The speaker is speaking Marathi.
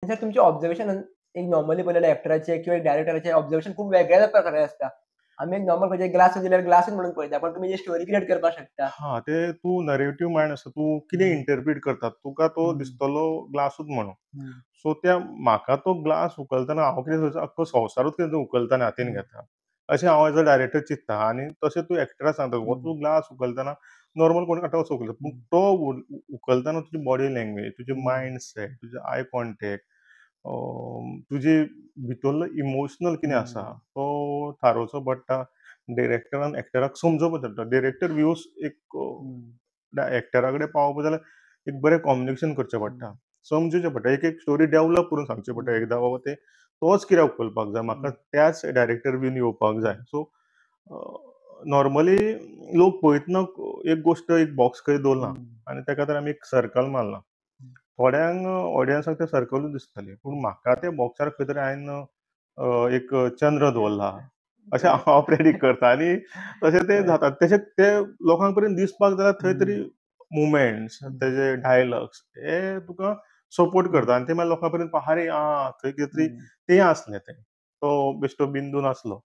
जर तुमचे ऑब्झर्वेशन एक नॉर्मली पळयल्यार एक्टराचे किंवा एक डायरेक्टराचे ऑब्झर्वेशन खूप वेगळ्या प्रकारे आसता. आमी एक नॉर्मल खंयचेय ग्लास दिल्यार ग्लासूच म्हणून पळयता, पण तुमी स्टोरी क्रिएट करपाक शकता. हां, ते तूं नरेटिव्ह मायंड आसा, तूं कितें हं, इंटरप्रीट करता, तुका तो हं, दिसतलो ग्लासूच म्हणून. हं, सो त्या म्हाका तो ग्लास उखलतना हांव कितें थंयसर आख्खो संवसारूच कितें उखलतना हातीन हं, घेता. अशें हांव एज अ डायरेक्टर चिंत्ता आनी तशें तूं एक्टराक सांगता, हो हं, तूं ग्लास उखलतना नॉर्मल कोण आतां कसो उखलता, पूण हं, तो उखलतना तुजी बॉडी लँग्वेज, तुजें हं, मायंडसेट, तुजें आय कॉन्टॅक्ट, तुजे भितरलो इमोशनल कितें आसा, हं, तो थारोवचो पडटा. डायरेक्टरान एक्टराक समजोवपाक पडटा. डायरेक्टर व्ह्यूज एक हं, एक्टरा कडेन पावोवपाक जाल्यार एक बरें कम्युनिकेशन करचें पडटा. हं, समजुचें पडटा. एक स्टोरी डेव्हलप करून सांगचें पडटा. हं, एकदां बाबा तोच कित्याक उखलपाक जाय, म्हाका हं, त्याच डायरेक्टर व्ह्यून येवपाक जाय. हं, सो नॉर्मली लोक पळयतना एक गोश्ट एक बॉक्स खंय दवरला हं, आनी त्या खातीर आमी एक सर्कल मारला. थोड्यांक ऑडियन्साक तें सर्कलूच दिसतलें, पूण म्हाका त्या बॉक्सार खंय तरी हांवें एक चंद्र दवरला. अशें हांव प्रेडिक्ट करता आनी तशें तें हं, जाता. तशें ते लोकां पर्यंत दिसपाक जाय थंय तरी हं, मुवमेंट्स, तेजे डायलॉग्स हे तुका सपोर्ट करता हं, आनी ते मागीर लोकां पर्यंत अरे थंय कितें तरी हं. तें आसलें तें. तो बेश्टो बिंदू नासलो.